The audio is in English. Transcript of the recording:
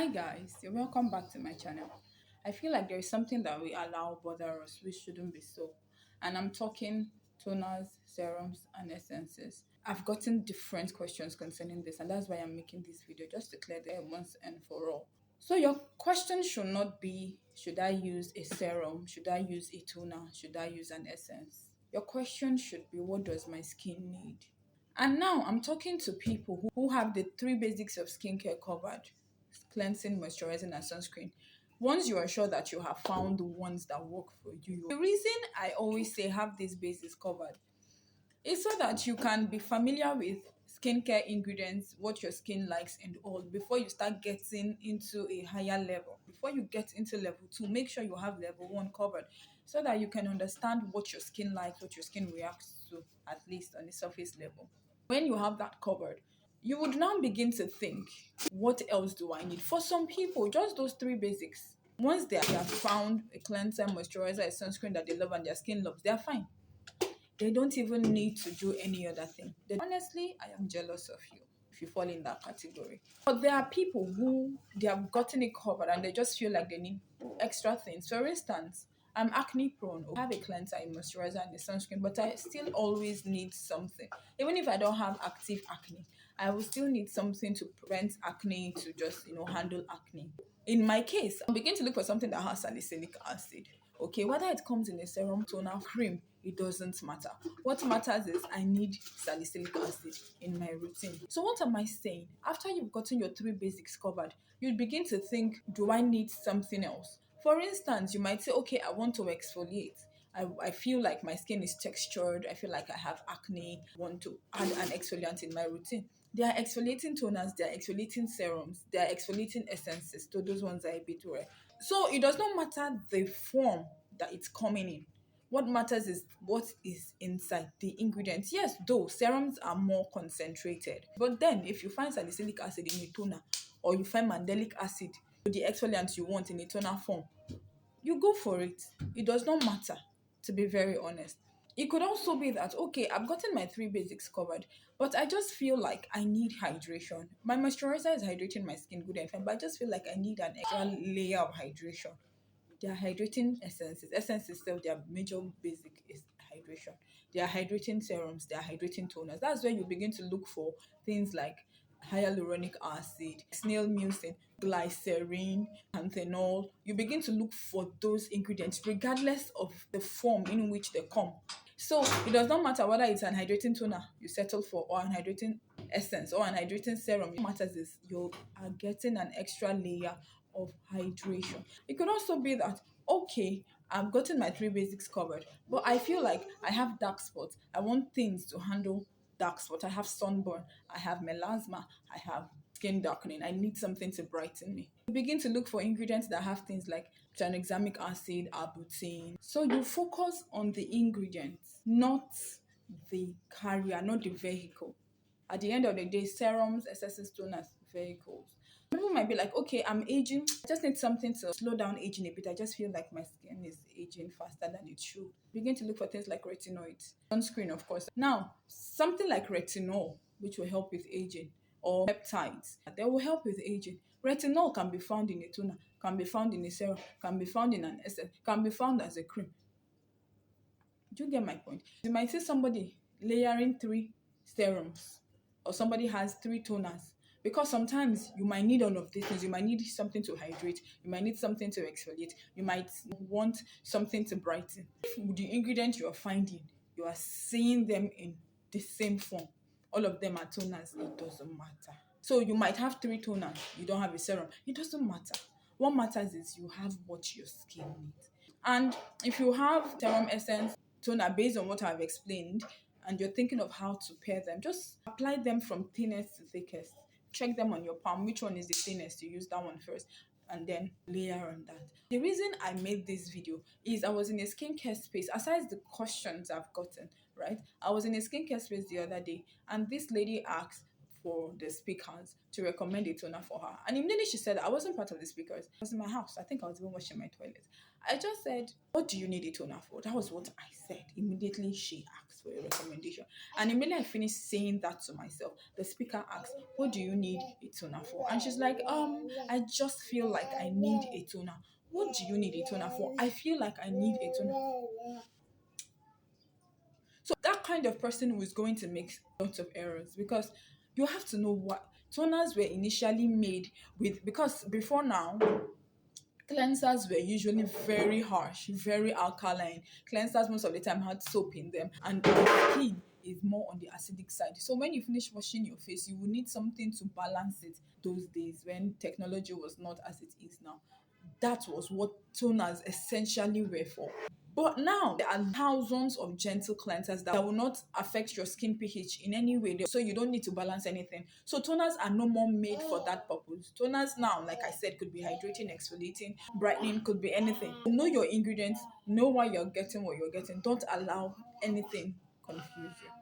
Hi guys, you're welcome back to my channel. I feel like there is something that we allow bother us which shouldn't be so. And I'm talking toners, serums, and essences. I've gotten different questions concerning this, and that's why I'm making this video just to clear the air once and for all. So your question should not be should I use a serum, should I use a toner, should I use an essence? Your question should be what does my skin need? And now I'm talking to people who have the three basics of skincare covered: cleansing, moisturizing, and sunscreen. Once you are sure that you have found the ones that work for you, the reason I always say have these bases covered is so that you can be familiar with skincare ingredients, what your skin likes, and all before you start getting into a higher level. Before you get into level two, make sure you have level one covered so that you can understand what your skin likes, what your skin reacts to, at least on the surface level. When you have that covered, you would now begin to think, what else do I need? For some people, just those three basics. Once they have found a cleanser, moisturizer, a sunscreen that they love and their skin loves, they are fine. They don't even need to do any other thing. Honestly, I am jealous of you if you fall in that category. But there are people who they have gotten it covered and they just feel like they need extra things. For instance, I'm acne prone. I have a cleanser, a moisturizer, and a sunscreen, but I still always need something. Even if I don't have active acne, I will still need something to prevent acne, to just handle acne. In my case, I begin to look for something that has salicylic acid. Okay, whether it comes in a serum, toner, cream, it doesn't matter. What matters is I need salicylic acid in my routine. So what am I saying? After you've gotten your three basics covered, you begin to think, do I need something else? For instance, you might say, okay, I want to exfoliate. I feel like my skin is textured. I feel like I have acne. I want to add an exfoliant in my routine. They are exfoliating toners, they are exfoliating serums, they are exfoliating essences. So those ones are a bit rare. So it does not matter the form that it's coming in. What matters is what is inside the ingredients. Yes, though serums are more concentrated. But then if you find salicylic acid in a toner or you find mandelic acid, the exfoliant you want in a toner form, you go for it. It does not matter, to be very honest. It could also be that, okay, I've gotten my three basics covered, but I just feel like I need hydration. My moisturizer is hydrating my skin good and fine, but I just feel like I need an extra layer of hydration. They are hydrating essences. Essences itself, their major basic is hydration. They are hydrating serums, they are hydrating toners. That's where you begin to look for things like hyaluronic acid, snail mucin, glycerin, panthenol. You begin to look for those ingredients regardless of the form in which they come. So it does not matter whether it's an hydrating toner you settle for or an hydrating essence or an hydrating serum. What matters is you are getting an extra layer of hydration. It could also be that, okay, I've gotten my three basics covered, but I feel like I have dark spots. I want things to handle dark spots. I have sunburn, I have melasma, I have skin darkening. I need something to brighten me. You begin to look for ingredients that have things like tranexamic acid, arbutin. So you focus on the ingredients, not the carrier, not the vehicle. At the end of the day, serums, essences, toners, vehicles. People might be like, okay, I'm aging. I just need something to slow down aging a bit. I just feel like my skin is aging faster than it should. Begin to look for things like retinoids, sunscreen, of course. Now, something like retinol, which will help with aging, or peptides, they will help with aging. Retinol can be found in a toner, can be found in a serum, can be found in an essence, can be found as a cream. Do you get my point? You might see somebody layering three serums, or somebody has three toners. Because sometimes you might need all of these things. You might need something to hydrate. You might need something to exfoliate. You might want something to brighten. If the ingredients you are finding, you are seeing them in the same form. All of them are toners. It doesn't matter. So you might have three toners. You don't have a serum. It doesn't matter. What matters is you have what your skin needs. And if you have serum essence, toner based on what I've explained, and you're thinking of how to pair them, just apply them from thinnest to thickest. Check them on your palm. Which one is the thinnest? You use that one first and then layer on that. The reason I made this video is I was in a skincare space. Aside the questions I've gotten, right? I was in a skincare space the other day and this lady asked for the speakers to recommend a toner for her. And immediately she said, I wasn't part of the speakers. I was in my house. I think I was even washing my toilet. I just said, what do you need a toner for? That was what I said. Immediately she asked for a recommendation. And immediately I finished saying that to myself. The speaker asked, what do you need a toner for? And she's like, I just feel like I need a toner. What do you need a toner for? I feel like I need a toner. So that kind of person who is going to make lots of errors, because you have to know what toners were initially made with, because before now cleansers were usually very harsh, very alkaline. Cleansers most of the time had soap in them, and our skin is more on the acidic side. So when you finish washing your face, you will need something to balance it those days when technology was not as it is now. That was what toners essentially were for. But now there are thousands of gentle cleansers that will not affect your skin pH in any way. So you don't need to balance anything. So toners are no more made for that purpose. Toners now, like I said, could be hydrating, exfoliating, brightening, could be anything. Know your ingredients, know why you're getting what you're getting. Don't allow anything confuse you.